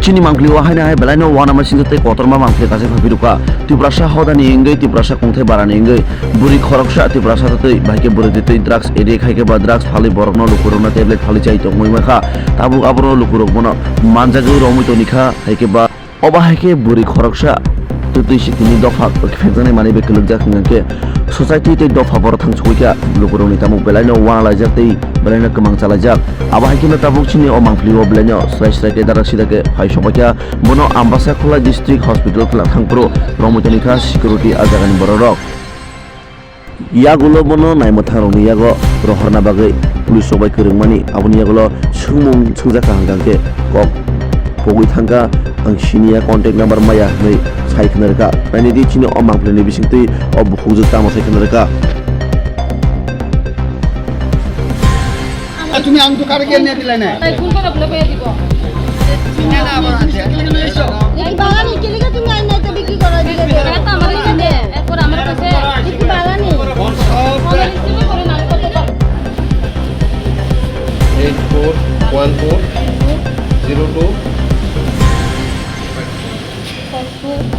chini mangli wa haina hai belaino wana ma sinjate kotorma mangli kaje phabiruka tiprasa hodani ingai tiprasa kongthai barani ingai buri khoroksa tiprasa tatei bhaike buri ditei drugs ere khaike ba drugs phali borokno lukurona tablet phali chai tongmoi makha tabuk abro lukurok bono manjageu romoi tonikha haike ba oba haike buri khoroksa tutui sikini dofa khejane mani be keluk jakhnge society tei dofa bor thangsuika lukuroni tamuk belaino wana lajak tei belaino kemang chalajak aba haike na tabuk chini o mangpli o belaino slai slai ke darak sidake phai sobakya bono ambasa khola district hospital kla thangpro romoi tonikha security ajagani borok yagulo bono naimotharoni yago rohorna bagai pulis sobai kerengmani aboni yagulo sungmung sungjaka hangangke kok pogui thangka ang sinia contact number maya nei sai khnerka nani di chini o mangpleni bisingtei o bukhujak tamo sai khnerka তুমি আং তো কারে কে নিয়ে দিলে না এই কোন করে বলে পেয়ে দিব চিনে না আবার আছে এই বাগানে কে লিখে তুমি আইনা তো বিক্রি করা দিলে এটা তো আমার কাছে দে এরপর আমার কাছে কি বাগানে সব রিসিভ করে না কত টাকা 841402